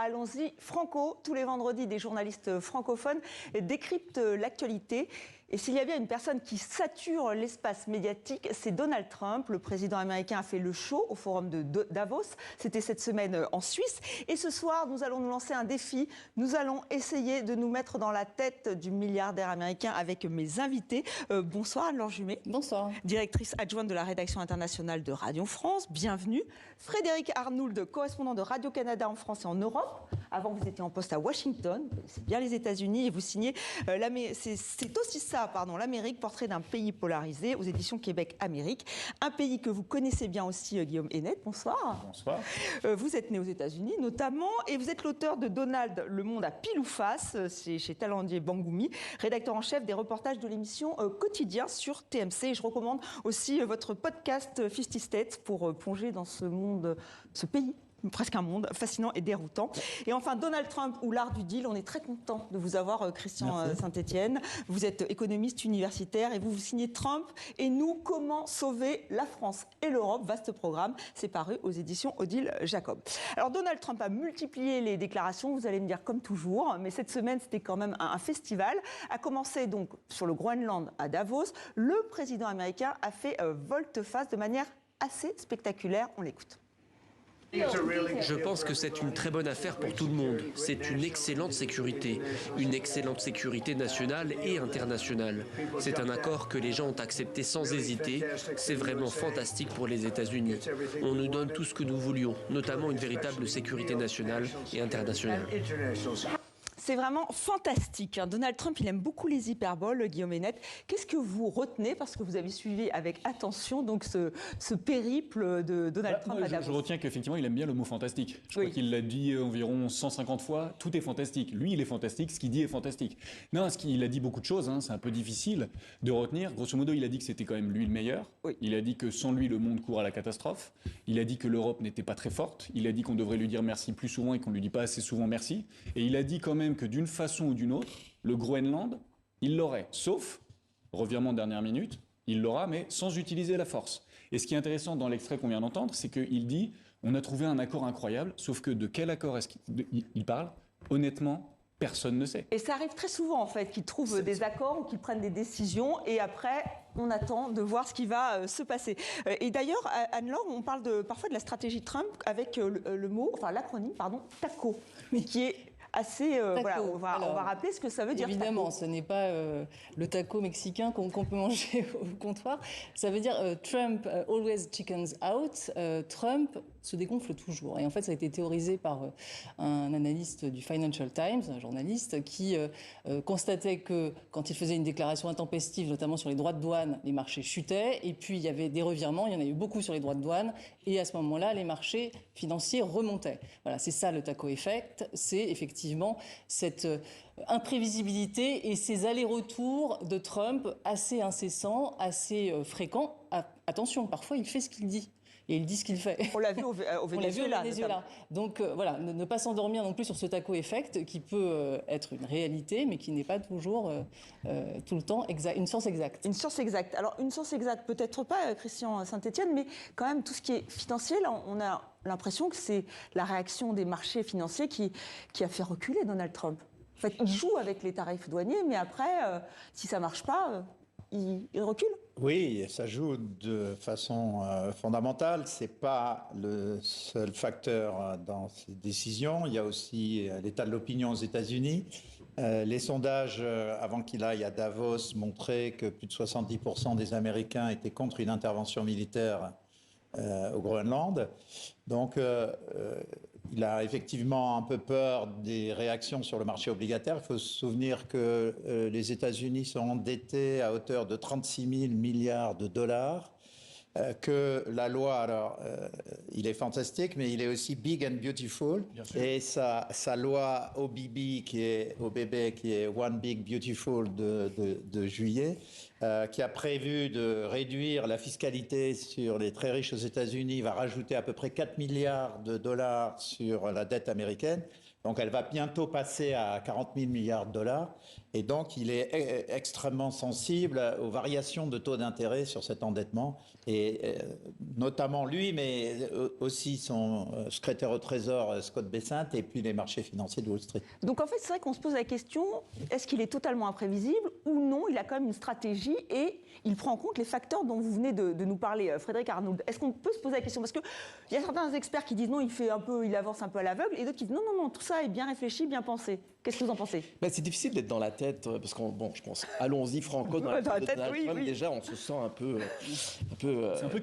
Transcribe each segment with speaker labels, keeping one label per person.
Speaker 1: allons-y franco. Tous les vendredis, des journalistes francophones décryptent l'actualité. Et s'il y a bien une personne qui sature l'espace médiatique, c'est Donald Trump. Le président américain a fait le show au forum de Davos. C'était cette semaine en Suisse. Et ce soir, nous allons nous lancer un défi. Nous allons essayer de nous mettre dans la tête du milliardaire américain avec mes invités. Bonsoir Anne-Laure Jumet.
Speaker 2: Bonsoir.
Speaker 1: Directrice adjointe de la rédaction internationale de Radio France. Bienvenue. Frédéric Arnould, correspondant de Radio-Canada en France et en Europe. Avant, vous étiez en poste à Washington. C'est bien les États-Unis et vous signez c'est aussi ça. L'Amérique, portrait d'un pays polarisé aux éditions Québec-Amérique. Un pays que vous connaissez bien aussi, Guillaume Hénette. Bonsoir.
Speaker 3: Bonsoir.
Speaker 1: Vous êtes né aux États-Unis notamment et vous êtes l'auteur de Donald, le monde à pile ou face. C'est chez Talendier Bangoumi, rédacteur en chef des reportages de l'émission Quotidien sur TMC. Et je recommande aussi votre podcast 50 States pour plonger dans ce monde, ce pays. Presque un monde fascinant et déroutant. Et enfin, Donald Trump ou l'art du deal. On est très content de vous avoir, Christian Saint-Etienne. Vous êtes économiste universitaire et vous signez Trump et nous, comment sauver la France et l'Europe. Vaste programme. C'est paru aux éditions Odile Jacob. Alors, Donald Trump a multiplié les déclarations. Vous allez me dire comme toujours. Mais cette semaine, c'était quand même un festival. A commencé donc sur le Groenland à Davos. Le président américain a fait volte-face de manière assez spectaculaire. On l'écoute.
Speaker 4: Je pense que c'est une très bonne affaire pour tout le monde. C'est une excellente sécurité nationale et internationale. C'est un accord que les gens ont accepté sans hésiter. C'est vraiment fantastique pour les États-Unis. On nous donne tout ce que nous voulions, notamment une véritable sécurité nationale et internationale.
Speaker 1: C'est vraiment fantastique. Donald Trump, il aime beaucoup les hyperboles, Guillaume Hénette. Qu'est-ce que vous retenez, parce que vous avez suivi avec attention donc ce périple de Donald Trump à Davos?
Speaker 3: Je retiens qu'effectivement, il aime bien le mot fantastique. Je crois qu'il l'a dit environ 150 fois. Tout est fantastique. Lui, il est fantastique. Ce qu'il dit est fantastique. Non, il a dit beaucoup de choses. C'est un peu difficile de retenir. Grosso modo, il a dit que c'était quand même lui le meilleur. Oui. Il a dit que sans lui, le monde court à la catastrophe. Il a dit que l'Europe n'était pas très forte. Il a dit qu'on devrait lui dire merci plus souvent et qu'on ne lui dit pas assez souvent merci. Et il a dit quand même que d'une façon ou d'une autre, le Groenland, il l'aurait. Sauf, revirement de dernière minute, il l'aura, mais sans utiliser la force. Et ce qui est intéressant dans l'extrait qu'on vient d'entendre, c'est qu'il dit « on a trouvé un accord incroyable », sauf que de quel accord est-ce qu'il parle? Honnêtement, personne ne sait.
Speaker 1: Et ça arrive très souvent, en fait, qu'ils trouvent des accords ou qu'ils prennent des décisions, et après, on attend de voir ce qui va se passer. Et d'ailleurs, Anne-Laure, on parle parfois de la stratégie Trump avec l'acronyme, TACO, qui est assez... voilà, on va rappeler ce que ça veut dire.
Speaker 2: Évidemment,
Speaker 1: taco.
Speaker 2: Ce n'est pas le taco mexicain qu'on peut manger au comptoir. Ça veut dire Trump always chickens out. Trump se dégonfle toujours. Et en fait, ça a été théorisé par un analyste du Financial Times, un journaliste, qui constatait que quand il faisait une déclaration intempestive, notamment sur les droits de douane, les marchés chutaient. Et puis, il y avait des revirements. Il y en a eu beaucoup sur les droits de douane. Et à ce moment-là, les marchés financiers remontaient. Voilà, c'est ça le taco effect. C'est effectivement cette imprévisibilité et ces allers-retours de Trump assez incessants, assez fréquents. Attention, parfois, il fait ce qu'il dit. Et il dit ce qu'il fait.
Speaker 1: On l'a vu au Venezuela.
Speaker 2: Donc voilà, ne pas s'endormir non plus sur ce taco effect qui peut être une réalité, mais qui n'est pas toujours tout le temps une science exacte.
Speaker 1: Une science exacte. Alors une science exacte, peut-être pas, Christian Saint-Etienne, mais quand même tout ce qui est financier, là, on a l'impression que c'est la réaction des marchés financiers qui a fait reculer Donald Trump. En fait, il joue avec les tarifs douaniers, mais après, si ça marche pas, il recule.
Speaker 5: Oui, ça joue de façon fondamentale. C'est pas le seul facteur dans ces décisions. Il y a aussi l'état de l'opinion aux États-Unis. Les sondages, avant qu'il aille à Davos, montraient que plus de 70% des Américains étaient contre une intervention militaire au Groenland. Donc, il a effectivement un peu peur des réactions sur le marché obligataire. Il faut se souvenir que les États-Unis sont endettés à hauteur de 36 000 milliards de dollars, que la loi, alors, il est fantastique, mais il est aussi big and beautiful. Et sa loi OBB, qui est One Big Beautiful de juillet, qui a prévu de réduire la fiscalité sur les très riches aux États-Unis, va rajouter à peu près 4 milliards de dollars sur la dette américaine. Donc elle va bientôt passer à 40 000 milliards de dollars. Et donc, il est extrêmement sensible aux variations de taux d'intérêt sur cet endettement. Et notamment lui, mais aussi son secrétaire au Trésor, Scott Bessent, et puis les marchés financiers de Wall Street.
Speaker 1: Donc en fait, c'est vrai qu'on se pose la question, est-ce qu'il est totalement imprévisible ou non? Il a quand même une stratégie et il prend en compte les facteurs dont vous venez de nous parler, Frédéric Arnould. Est-ce qu'on peut se poser la question? Parce qu'il y a certains experts qui disent non, il avance un peu à l'aveugle, et d'autres qui disent non, tout ça est bien réfléchi, bien pensé. Qu'est-ce que vous en pensez?
Speaker 6: C'est difficile d'être dans la tête, parce qu'on, je pense, allons-y franco, dans la tête de Donald Trump, déjà on se sent un peu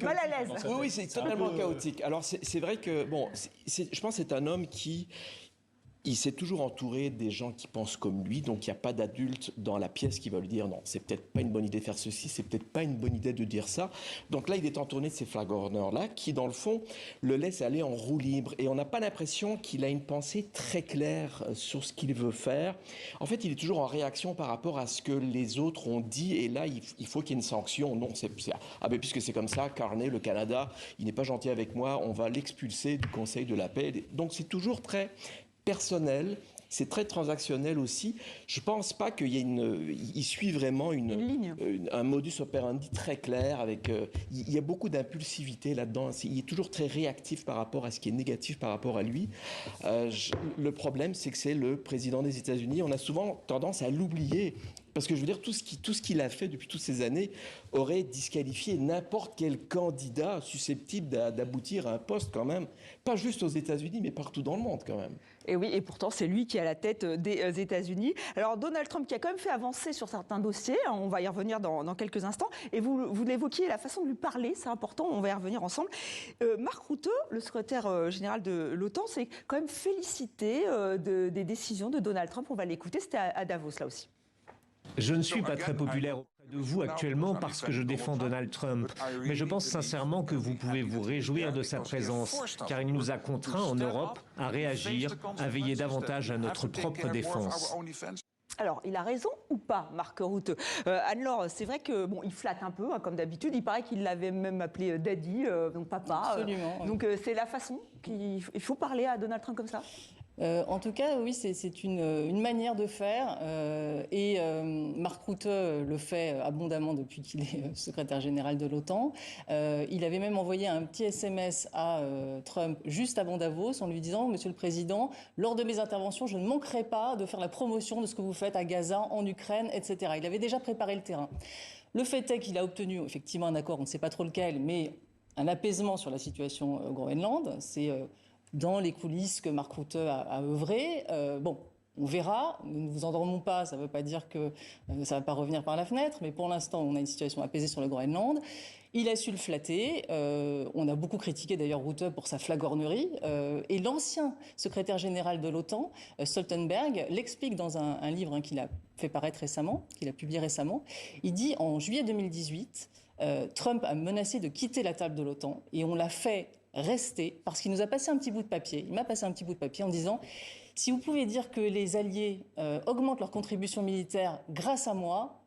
Speaker 1: mal à l'aise.
Speaker 6: Oui, c'est totalement chaotique. Alors c'est vrai que, je pense que c'est un homme qui... Il s'est toujours entouré des gens qui pensent comme lui, donc il n'y a pas d'adulte dans la pièce qui va lui dire non, c'est peut-être pas une bonne idée de faire ceci, c'est peut-être pas une bonne idée de dire ça. Donc là, il est entouré de ces flagorneurs-là qui, dans le fond, le laissent aller en roue libre. Et on n'a pas l'impression qu'il a une pensée très claire sur ce qu'il veut faire. En fait, il est toujours en réaction par rapport à ce que les autres ont dit. Et là, il faut qu'il y ait une sanction. Non, puisque c'est comme ça, Carney, le Canada, il n'est pas gentil avec moi, on va l'expulser du Conseil de la paix. Donc c'est toujours très personnel, c'est très transactionnel aussi. Je ne pense pas qu'il y ait il suit vraiment une ligne, un modus operandi très clair. Il y a beaucoup d'impulsivité là-dedans. Il est toujours très réactif par rapport à ce qui est négatif par rapport à lui. Le problème, c'est que c'est le président des États-Unis. On a souvent tendance à l'oublier. Parce que je veux dire, tout ce qu'il a fait depuis toutes ces années aurait disqualifié n'importe quel candidat susceptible d'aboutir à un poste quand même, pas juste aux États-Unis, mais partout dans le monde quand même.
Speaker 1: Et oui, et pourtant c'est lui qui est à la tête des États-Unis. Alors Donald Trump qui a quand même fait avancer sur certains dossiers, on va y revenir dans quelques instants. Et vous l'évoquiez, la façon de lui parler, c'est important, on va y revenir ensemble. Mark Rutte, le secrétaire général de l'OTAN, s'est quand même félicité des décisions de Donald Trump. On va l'écouter, c'était à Davos là aussi.
Speaker 7: Je ne suis pas très populaire auprès de vous actuellement parce que je défends Donald Trump, mais je pense sincèrement que vous pouvez vous réjouir de sa présence, car il nous a contraints en Europe à réagir, à veiller davantage à notre propre défense.
Speaker 1: Alors, il a raison ou pas, Mark Rutte? Anne-Laure, c'est vrai que il flatte un peu, comme d'habitude. Il paraît qu'il l'avait même appelé Daddy, donc papa.
Speaker 2: Absolument.
Speaker 1: Donc c'est la façon qu'il faut parler à Donald Trump comme ça?
Speaker 2: En tout cas, oui, c'est une manière de faire. Et Mark Rutte le fait abondamment depuis qu'il est secrétaire général de l'OTAN. Il avait même envoyé un petit SMS à Trump juste avant Davos en lui disant « Monsieur le Président, lors de mes interventions, je ne manquerai pas de faire la promotion de ce que vous faites à Gaza, en Ukraine, etc. » Il avait déjà préparé le terrain. Le fait est qu'il a obtenu effectivement un accord, on ne sait pas trop lequel, mais un apaisement sur la situation au Groenland. C'est dans les coulisses que Mark Rutte a œuvré. On verra. Nous ne vous endormons pas. Ça ne veut pas dire que ça ne va pas revenir par la fenêtre. Mais pour l'instant, on a une situation apaisée sur le Groenland. Il a su le flatter. On a beaucoup critiqué d'ailleurs Rutte pour sa flagornerie. Et l'ancien secrétaire général de l'OTAN, Stoltenberg, l'explique dans un livre qu'il a fait paraître récemment, qu'il a publié récemment. Il dit en juillet 2018, Trump a menacé de quitter la table de l'OTAN et on l'a fait rester parce qu'il nous a passé un petit bout de papier. Il m'a passé un petit bout de papier en disant « Si vous pouvez dire que les Alliés augmentent leur contribution militaire grâce à moi,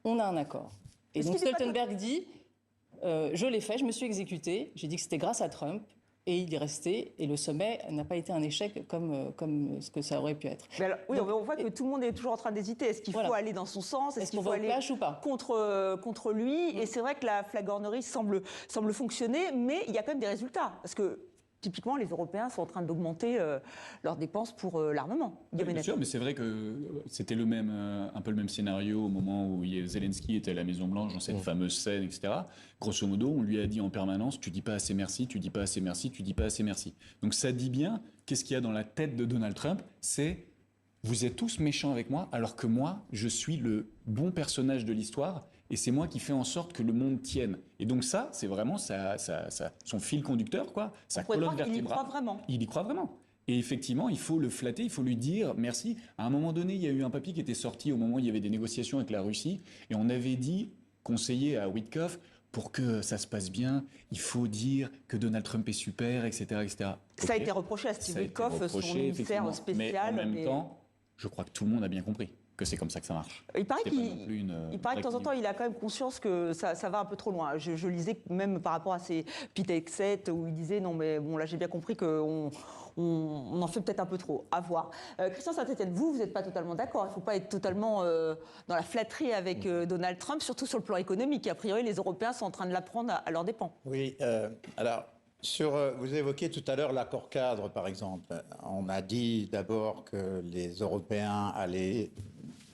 Speaker 2: on a un accord. » Et donc Stoltenberg dit « Je l'ai fait, je me suis exécuté, j'ai dit que c'était grâce à Trump. » Et il est resté, et le sommet n'a pas été un échec comme ce que ça aurait pu être.
Speaker 1: Mais alors, oui, donc, on voit que tout le monde est toujours en train d'hésiter. Est-ce qu'il faut aller dans son sens? Est-ce qu'il faut aller contre lui? Et c'est vrai que la flagornerie semble fonctionner, mais il y a quand même des résultats. Parce que typiquement, les Européens sont en train d'augmenter leurs dépenses pour l'armement.
Speaker 3: Oui, bien sûr, mais c'est vrai que c'était un peu le même scénario au moment où Zelensky était à la Maison-Blanche dans cette fameuse scène, etc. Grosso modo, on lui a dit en permanence « tu dis pas assez merci, tu dis pas assez merci, tu dis pas assez merci ». Donc ça dit bien, qu'est-ce qu'il y a dans la tête de Donald Trump? C'est « vous êtes tous méchants avec moi, alors que moi, je suis le bon personnage de l'histoire ». Et c'est moi qui fais en sorte que le monde tienne. Et donc ça, c'est vraiment son fil conducteur, quoi. Sa colonne vertébrale.
Speaker 1: Il y croit vraiment.
Speaker 3: Il y croit vraiment. Et effectivement, il faut le flatter, il faut lui dire merci. À un moment donné, il y a eu un papier qui était sorti au moment où il y avait des négociations avec la Russie. Et on avait dit, conseillé à Witkoff, pour que ça se passe bien, il faut dire que Donald Trump est super, etc. etc.
Speaker 1: Ça a été reproché à Steve Witkoff, son ministère spécial.
Speaker 3: Mais en même temps, je crois que tout le monde a bien compris que c'est comme ça que ça marche.
Speaker 1: Il paraît que de temps en temps, il a quand même conscience que ça va un peu trop loin. Je lisais même par rapport à ces Pete Hegseth où il disait non mais bon là j'ai bien compris qu'on on en fait peut-être un peu trop. À voir. Christian Saint-Etienne, vous n'êtes pas totalement d'accord. Il ne faut pas être totalement dans la flatterie avec Donald Trump, surtout sur le plan économique. A priori, les Européens sont en train de l'apprendre à leurs dépens.
Speaker 5: Oui, alors, vous évoquiez tout à l'heure l'accord cadre, par exemple. On a dit d'abord que les Européens allaient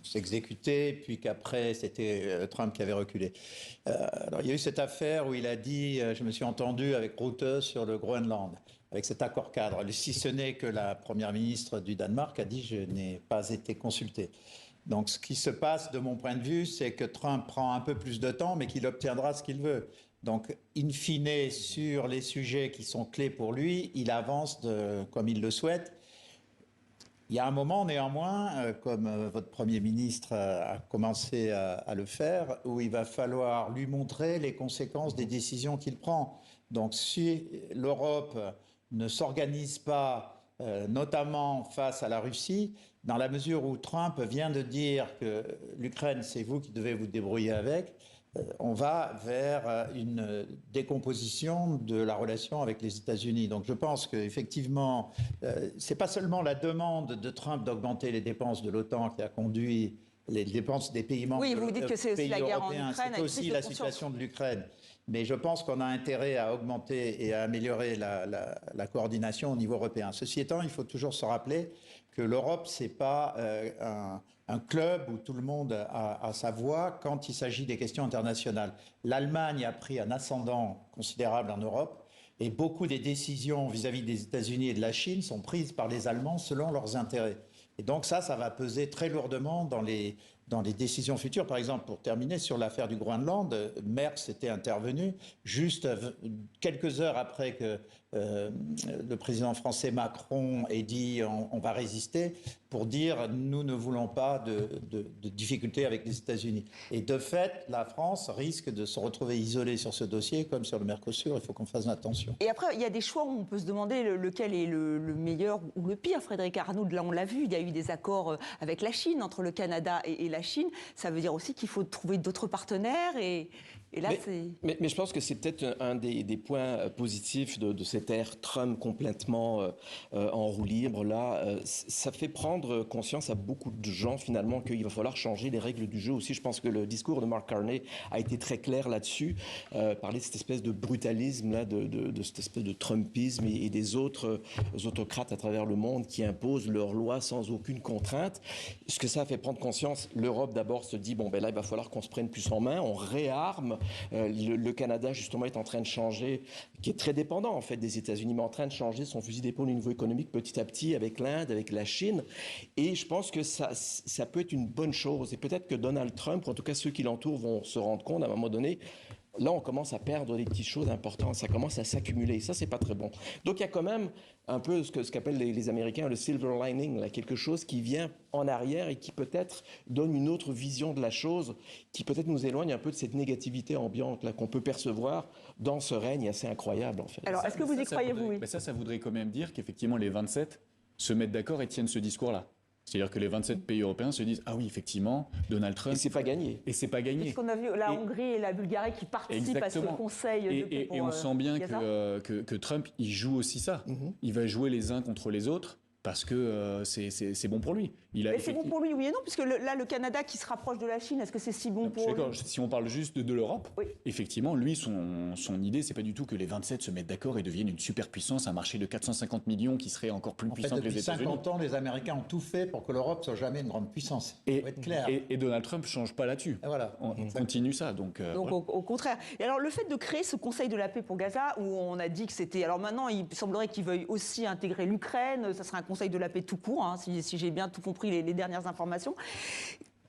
Speaker 5: s'exécuter, puis qu'après, c'était Trump qui avait reculé. Alors, il y a eu cette affaire où il a dit, je me suis entendu avec Rutte sur le Groenland, avec cet accord cadre, si ce n'est que la première ministre du Danemark a dit, je n'ai pas été consultée. Donc, ce qui se passe, de mon point de vue, c'est que Trump prend un peu plus de temps, mais qu'il obtiendra ce qu'il veut. Donc, in fine, sur les sujets qui sont clés pour lui, il avance comme il le souhaite. Il y a un moment, néanmoins, comme votre Premier ministre a commencé à le faire, où il va falloir lui montrer les conséquences des décisions qu'il prend. Donc, si l'Europe ne s'organise pas, notamment face à la Russie, dans la mesure où Trump vient de dire que l'Ukraine, c'est vous qui devez vous débrouiller avec, on va vers une décomposition de la relation avec les États-Unis. Donc je pense qu'effectivement, c'est pas seulement la demande de Trump d'augmenter les dépenses de l'OTAN qui a conduit les dépenses des pays membres.
Speaker 1: Oui, vous dites que c'est aussi la guerre en Ukraine.
Speaker 5: C'est aussi la situation de l'Ukraine. Mais je pense qu'on a intérêt à augmenter et à améliorer la coordination au niveau européen. Ceci étant, il faut toujours se rappeler que l'Europe, c'est pas un club où tout le monde a sa voix quand il s'agit des questions internationales. L'Allemagne a pris un ascendant considérable en Europe et beaucoup des décisions vis-à-vis des États-Unis et de la Chine sont prises par les Allemands selon leurs intérêts. Et donc ça va peser très lourdement dans les décisions futures. Par exemple, pour terminer, sur l'affaire du Groenland, Merckx était intervenu juste quelques heures après que le président français Macron ait dit on va résister, pour dire nous ne voulons pas de difficultés avec les États-Unis. Et de fait, la France risque de se retrouver isolée sur ce dossier, comme sur le Mercosur. Il faut qu'on fasse attention.
Speaker 1: Et après, il y a des choix où on peut se demander lequel est le meilleur ou le pire. Frédéric Arnould, là on l'a vu, il y a eu des accords avec la Chine, entre le Canada et la Chine. Ça veut dire aussi qu'il faut trouver d'autres partenaires et là,
Speaker 6: mais je pense que c'est peut-être un des points positifs de cette ère Trump complètement en roue libre. Là, ça fait prendre conscience à beaucoup de gens finalement qu'il va falloir changer les règles du jeu aussi. Je pense que le discours de Mark Carney a été très clair là-dessus. Parler de cette espèce de brutalisme, là, de cette espèce de Trumpisme et des autres autocrates à travers le monde qui imposent leurs lois sans aucune contrainte. Ce que ça a fait prendre conscience, l'Europe d'abord se dit, là, il va falloir qu'on se prenne plus en main, on réarme. Le Canada, justement, est en train de changer, qui est très dépendant, en fait, des États-Unis, mais en train de changer son fusil d'épaule au niveau économique petit à petit avec l'Inde, avec la Chine. Et je pense que ça peut être une bonne chose. Et peut-être que Donald Trump, ou en tout cas ceux qui l'entourent, vont se rendre compte à un moment donné, là, on commence à perdre des petites choses importantes. Ça commence à s'accumuler. Ça, c'est pas très bon. Donc, il y a quand même un peu ce qu'appellent les Américains le silver lining, là, quelque chose qui vient en arrière et qui peut-être donne une autre vision de la chose, qui peut-être nous éloigne un peu de cette négativité ambiante là qu'on peut percevoir dans ce règne assez incroyable, en fait.
Speaker 1: Alors, est-ce que vous y croyez, vous?
Speaker 3: Ça voudrait quand même dire qu'effectivement, les 27 se mettent d'accord et tiennent ce discours-là. C'est-à-dire que les 27 pays européens se disent « Ah oui, effectivement, Donald Trump… »
Speaker 6: Et c'est pas gagné.
Speaker 3: Et c'est pas gagné.
Speaker 1: Puisqu'on a vu la Hongrie et la Bulgarie qui participent à ce conseil de paix pour
Speaker 3: et on sent bien que Trump, il joue aussi ça. Il va jouer les uns contre les autres parce que c'est bon pour lui.
Speaker 1: Mais c'est bon pour lui, oui et non, puisque là, le Canada qui se rapproche de la Chine, est-ce que c'est si bon pour lui?
Speaker 3: Si on parle juste de l'Europe, effectivement, lui, son idée, c'est pas du tout que les 27 se mettent d'accord et deviennent une superpuissance, un marché de 450 millions qui serait encore plus puissant que les États-Unis.
Speaker 5: Depuis 50 ans, les Américains ont tout fait pour que l'Europe soit jamais une grande puissance. Il faut être clair.
Speaker 3: Et Donald Trump ne change pas là-dessus.
Speaker 5: Voilà.
Speaker 3: On continue ça. Donc
Speaker 1: voilà. Au contraire. Et alors, le fait de créer ce Conseil de la paix pour Gaza, où on a dit que c'était… Alors maintenant, il semblerait qu'il veuille aussi intégrer l'Ukraine. Ça sera un Conseil de la paix tout court, hein, si j'ai bien tout compris les dernières informations.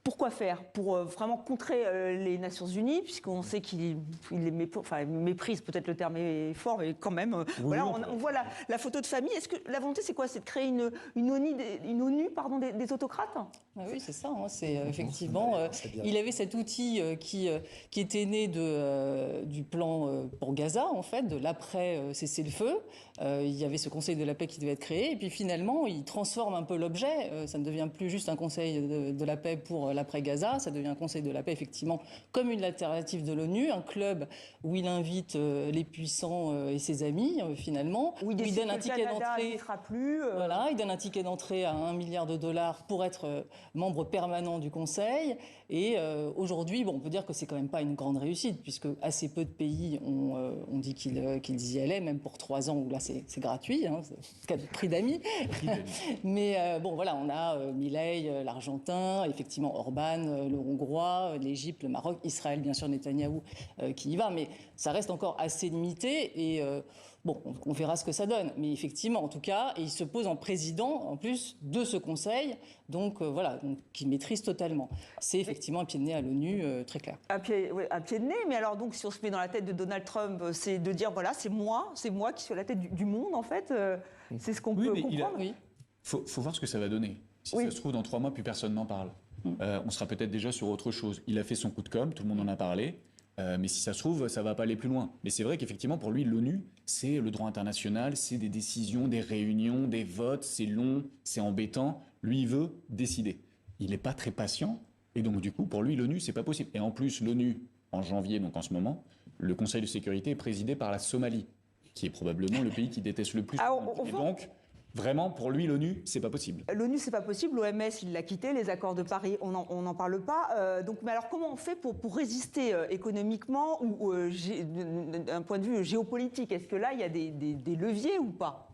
Speaker 1: Pourquoi faire? Pour vraiment contrer les Nations Unies, puisqu'on sait qu'il les méprise, peut-être le terme est fort, mais quand même. On voit la photo de famille. Est-ce que la volonté, c'est quoi? C'est de créer une ONU des autocrates?
Speaker 2: Ah oui, c'est ça. Hein, c'est effectivement, il avait cet outil qui était né du plan pour Gaza, en fait, de l'après cessez-le-feu. Il y avait ce Conseil de la paix qui devait être créé, et puis finalement, il transforme un peu l'objet. Ça ne devient plus juste un Conseil de la paix pour l'après Gaza, ça devient un Conseil de la paix effectivement comme une alternative de l'ONU, un club où il invite les puissants et ses amis finalement.
Speaker 1: Oui,
Speaker 2: il donne un ticket d'entrée.
Speaker 1: Voilà,
Speaker 2: il donne un ticket d'entrée à $1 milliard pour être membre permanent du Conseil. Et aujourd'hui, bon, on peut dire que c'est quand même pas une grande réussite, puisque assez peu de pays ont dit qu'ils y allaient, même pour 3 ans, où là c'est gratuit, hein, c'est prix d'amis. Mais bon, voilà, on a Milei, l'Argentin, effectivement Orban, le Hongrois, l'Égypte, le Maroc, Israël, bien sûr, Netanyahou qui y va, mais ça reste encore assez limité et bon, on verra ce que ça donne. Mais effectivement, en tout cas, il se pose en président, en plus, de ce Conseil, donc voilà, qu'il maîtrise totalement. C'est effectivement un pied de nez à l'ONU, très clair.
Speaker 1: Un pied de nez, mais alors donc, si on se met dans la tête de Donald Trump, c'est de dire, voilà, c'est moi qui suis à la tête du monde, en fait. C'est ce qu'on peut comprendre.
Speaker 3: Oui. Faut voir ce que ça va donner. Si ça se trouve, dans 3 mois, plus personne n'en parle. On sera peut-être déjà sur autre chose. Il a fait son coup de com', tout le monde en a parlé. Mais si ça se trouve, ça ne va pas aller plus loin. Mais c'est vrai qu'effectivement, pour lui, l'ONU, c'est le droit international, c'est des décisions, des réunions, des votes, c'est long, c'est embêtant. Lui, il veut décider. Il n'est pas très patient, et donc du coup, pour lui, l'ONU, c'est pas possible. Et en plus, l'ONU, en janvier, donc en ce moment, le Conseil de sécurité est présidé par la Somalie, qui est probablement le pays qui déteste le plus. Et donc, vraiment, pour lui, l'ONU, c'est pas possible.
Speaker 1: L'ONU, c'est pas possible. L'OMS, il l'a quitté. Les accords de Paris, on n'en parle pas. Donc, mais alors, comment on fait pour résister économiquement ou d'un point de vue géopolitique? Est-ce que là, il y a des leviers ou pas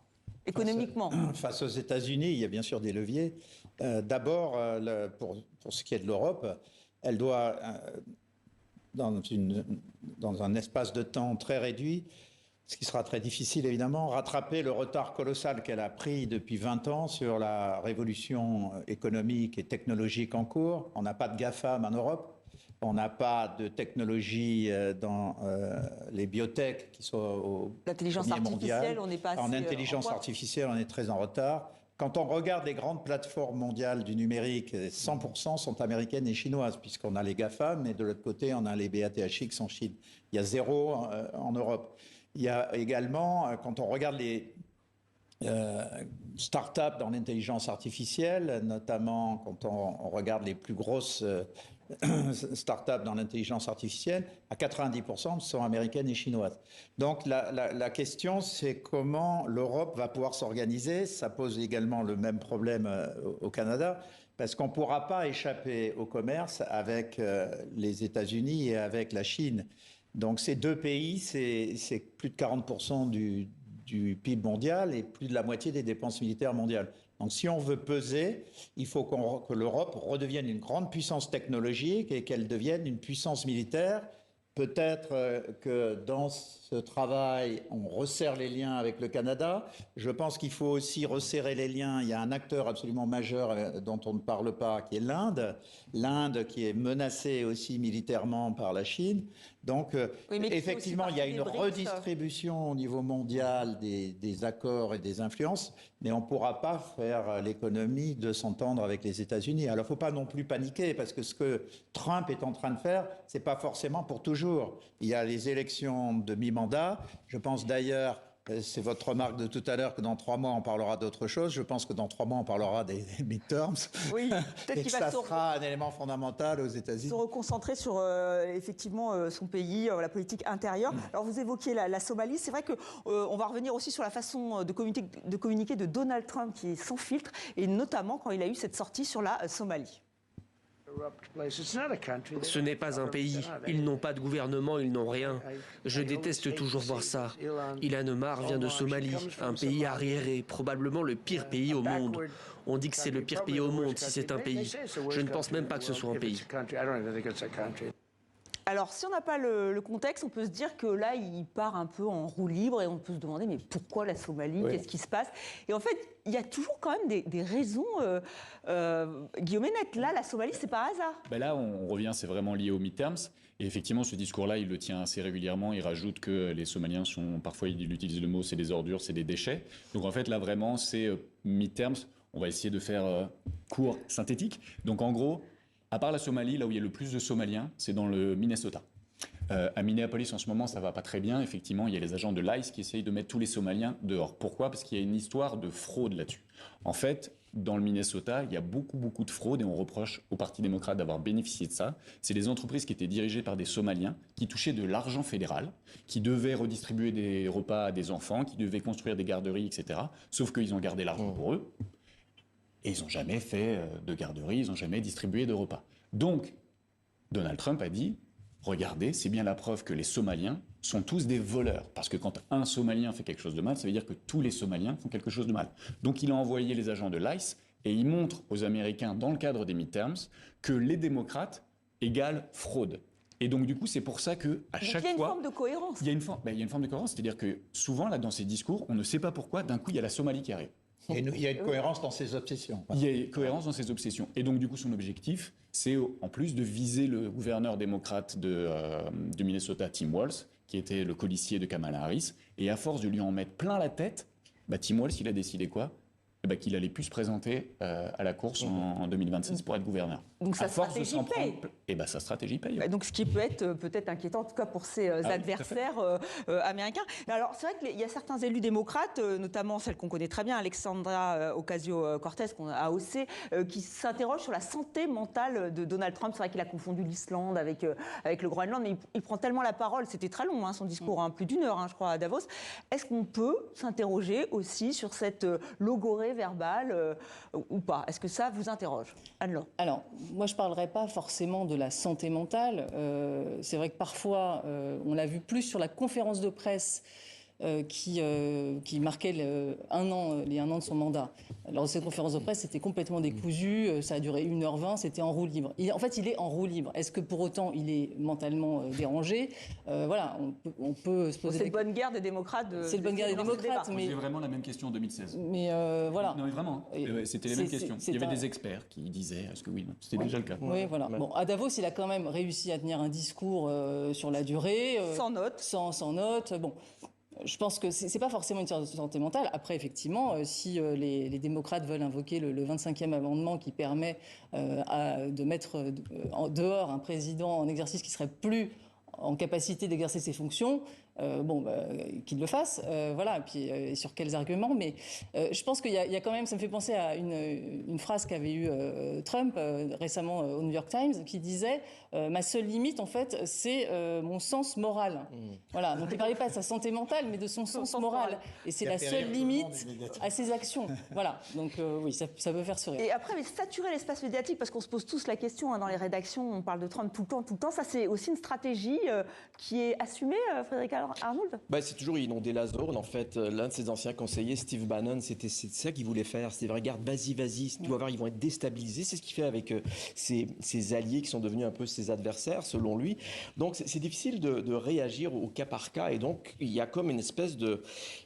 Speaker 1: économiquement?
Speaker 5: Face aux États-Unis, il y a bien sûr des leviers. D'abord, pour ce qui est de l'Europe, elle doit, dans un espace de temps très réduit, ce qui sera très difficile évidemment, rattraper le retard colossal qu'elle a pris depuis 20 ans sur la révolution économique et technologique en cours. On n'a pas de GAFAM en Europe, on n'a pas de technologie dans les biotech qui sont au
Speaker 1: L'intelligence artificielle, on n'est pas assez
Speaker 5: en intelligence artificielle, on est très en retard. Quand on regarde les grandes plateformes mondiales du numérique, 100% sont américaines et chinoises, puisqu'on a les GAFAM, mais de l'autre côté, on a les BATHX en Chine. Il y a 0 en Europe. Il y a également, quand on regarde les start-up dans l'intelligence artificielle, notamment quand on regarde les plus grosses start-up dans l'intelligence artificielle, à 90% sont américaines et chinoises. Donc la question, c'est comment l'Europe va pouvoir s'organiser. Ça pose également le même problème au Canada, parce qu'on ne pourra pas échapper au commerce avec les États-Unis et avec la Chine. Donc ces deux pays, c'est plus de 40% du PIB mondial et plus de la moitié des dépenses militaires mondiales. Donc si on veut peser, il faut que l'Europe redevienne une grande puissance technologique et qu'elle devienne une puissance militaire. Peut-être que dans ce travail, on resserre les liens avec le Canada. Je pense qu'il faut aussi resserrer les liens. Il y a un acteur absolument majeur dont on ne parle pas, qui est l'Inde. L'Inde qui est menacée aussi militairement par la Chine. Donc, effectivement, il y a une redistribution au niveau mondial des accords et des influences, mais on ne pourra pas faire l'économie de s'entendre avec les États-Unis. Alors, il ne faut pas non plus paniquer, parce que ce que Trump est en train de faire, ce n'est pas forcément pour toujours. Il y a les élections de mi-mandat. Je pense d'ailleurs, c'est votre remarque de tout à l'heure, que dans 3 mois, on parlera d'autre chose. Je pense que dans 3 mois, on parlera des midterms.
Speaker 1: Oui, peut-être qu'il va
Speaker 5: sera un élément fondamental aux États-Unis.
Speaker 1: Se reconcentrer sur effectivement son pays, la politique intérieure. Alors vous évoquiez la Somalie. C'est vrai que on va revenir aussi sur la façon de communiquer de Donald Trump qui est sans filtre, et notamment quand il a eu cette sortie sur la Somalie.
Speaker 4: Ce n'est pas un pays. Ils n'ont pas de gouvernement, ils n'ont rien. Je déteste toujours voir ça. Ilhan Omar vient de Somalie, un pays arriéré, probablement le pire pays au monde. On dit que c'est le pire pays au monde si c'est un pays. Je ne pense même pas que ce soit un pays.
Speaker 1: Alors, si on n'a pas le contexte, on peut se dire que là, il part un peu en roue libre et on peut se demander, mais pourquoi la Somalie? Qu'est-ce qui se passe? Et en fait, il y a toujours quand même des raisons. Guillaume Hennette, là, la Somalie, c'est par hasard.
Speaker 3: Ben là, on revient, c'est vraiment lié aux midterms. Et effectivement, ce discours-là, il le tient assez régulièrement. Il rajoute que les Somaliens sont, parfois, il utilise le mot, c'est des ordures, c'est des déchets. Donc en fait, là, vraiment, c'est midterms. On va essayer de faire court, synthétique. Donc en gros, à part la Somalie, là où il y a le plus de Somaliens, c'est dans le Minnesota. À Minneapolis, en ce moment, ça va pas très bien. Effectivement, il y a les agents de l'ICE qui essayent de mettre tous les Somaliens dehors. Pourquoi ? Parce qu'il y a une histoire de fraude là-dessus. En fait, dans le Minnesota, il y a beaucoup de fraude et on reproche au Parti démocrate d'avoir bénéficié de ça. C'est des entreprises qui étaient dirigées par des Somaliens qui touchaient de l'argent fédéral, qui devaient redistribuer des repas à des enfants, qui devaient construire des garderies, etc. Sauf qu'ils ont gardé l'argent pour eux et ils n'ont jamais fait de garderie, ils n'ont jamais distribué de repas. Donc, Donald Trump a dit... Regardez, c'est bien la preuve que les Somaliens sont tous des voleurs. Parce que quand un Somalien fait quelque chose de mal, ça veut dire que tous les Somaliens font quelque chose de mal. Donc il a envoyé les agents de l'ICE et il montre aux Américains, dans le cadre des midterms, que les démocrates égale fraude. Et donc du coup, c'est pour ça que à chaque fois...
Speaker 1: Il y a une forme de cohérence.
Speaker 3: Il y a une forme de cohérence, c'est-à-dire que souvent, là, dans ces discours, on ne sait pas pourquoi, d'un coup, il y a la Somalie qui arrive.
Speaker 5: Il y a une cohérence dans ses obsessions.
Speaker 3: Il y a une cohérence dans ses obsessions. Et donc, du coup, son objectif, c'est en plus de viser le gouverneur démocrate de Minnesota, Tim Walz, qui était le colistier de Kamala Harris. Et à force de lui en mettre plein la tête, Tim Walz, il a décidé quoi ? Qu'il allait plus se présenter à la course en 2026 pour être gouverneur.
Speaker 1: Donc sa stratégie paye.
Speaker 3: Sa stratégie paye.
Speaker 1: Donc ce qui peut être peut-être inquiétant, en tout cas pour ses adversaires américains. Alors c'est vrai qu'il y a certains élus démocrates, notamment celle qu'on connaît très bien, Alexandra Ocasio-Cortez, AOC, qui s'interrogent sur la santé mentale de Donald Trump. C'est vrai qu'il a confondu l'Islande avec le Groenland, mais il prend tellement la parole, c'était très long son discours, plus d'1 heure je crois à Davos. Est-ce qu'on peut s'interroger aussi sur cette logorée verbale ou pas? Est-ce que ça vous interroge, Anne-Laure?
Speaker 2: Alors, moi je ne parlerai pas forcément de la santé mentale. C'est vrai que parfois, on l'a vu plus sur la conférence de presse qui marquait les 1 an de son mandat. Lors de cette conférence de presse, c'était complètement décousu, ça a duré 1h20, c'était en roue libre. En fait, il est en roue libre. Est-ce que pour autant, il est mentalement dérangé? Voilà, on peut se poser...
Speaker 1: C'est une bonne guerre des démocrates.
Speaker 2: C'est une bonne guerre des démocrates.
Speaker 3: Mais... C'était vraiment la même question en 2016.
Speaker 2: Mais voilà.
Speaker 3: Non, mais vraiment, c'était les mêmes questions. Il y avait des experts qui disaient, est-ce que oui, non, c'était déjà le cas.
Speaker 2: Oui, voilà. Bon, à Davos, il a quand même réussi à tenir un discours sur la durée.
Speaker 1: Sans notes.
Speaker 2: Sans notes. Bon. Je pense que c'est pas forcément une santé mentale. Après, effectivement, si les démocrates veulent invoquer le 25e amendement qui permet de mettre dehors un président en exercice qui serait plus en capacité d'exercer ses fonctions, qu'il le fasse, voilà, et puis sur quels arguments. Mais je pense qu'il y a quand même, ça me fait penser à une phrase qu'avait eue Trump récemment au New York Times, qui disait ma seule limite, en fait, c'est mon sens moral. Voilà, donc il ne parlait pas de sa santé mentale, mais de son sens moral. Et c'est la seule limite à ses actions. Voilà, donc oui, ça peut faire sourire.
Speaker 1: Et après, mais saturer l'espace médiatique, parce qu'on se pose tous la question dans les rédactions, on parle de Trump tout le temps. Ça, c'est aussi une stratégie qui est assumée, Frédéric Arnould?
Speaker 6: C'est toujours inonder la zone. En fait, l'un de ses anciens conseillers, Steve Bannon, c'est ça qu'il voulait faire. C'était regarde, vas-y, tu vas voir, ils vont être déstabilisés. C'est ce qu'il fait avec ses alliés qui sont devenus un peu ses adversaires, selon lui. Donc, c'est difficile de réagir au cas par cas. Et donc, il y a comme une espèce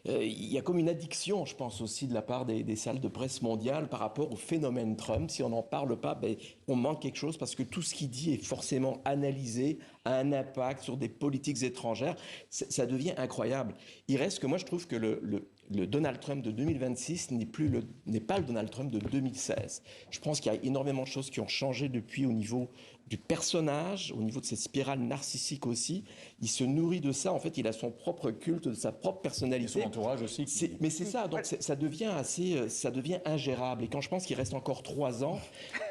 Speaker 6: il y a comme une addiction, je pense aussi, de la part des salles de presse mondiales par rapport au phénomène Trump. Si on n'en parle pas, on manque quelque chose parce que tout ce qu'il dit est forcément analysé, a un impact sur des politiques étrangères. Ça devient incroyable. Il reste que moi, je trouve que le Donald Trump de 2026 n'est pas le Donald Trump de 2016. Je pense qu'il y a énormément de choses qui ont changé depuis au niveau du personnage, au niveau de cette spirale narcissique aussi. Il se nourrit de ça. En fait, il a son propre culte, de sa propre personnalité.
Speaker 3: Et son entourage aussi.
Speaker 6: Mais c'est ça. Donc, ça devient ingérable. Et quand je pense qu'il reste encore 3 ans,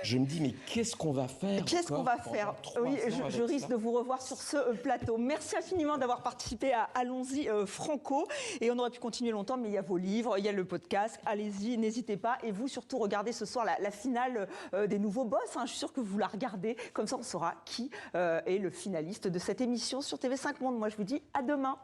Speaker 6: je me dis, mais qu'est-ce qu'on va faire?
Speaker 1: Oui, je risque de vous revoir sur ce plateau. Merci infiniment d'avoir participé à Allons-y Franco. Et on aurait pu continuer longtemps, mais il y a vos livres, il y a le podcast. Allez-y, n'hésitez pas. Et vous, surtout, regardez ce soir la finale des nouveaux boss. Je suis sûre que vous la regardez. Comme ça, on saura qui est le finaliste de cette émission sur TV5 Monde. Moi, je vous dis à demain.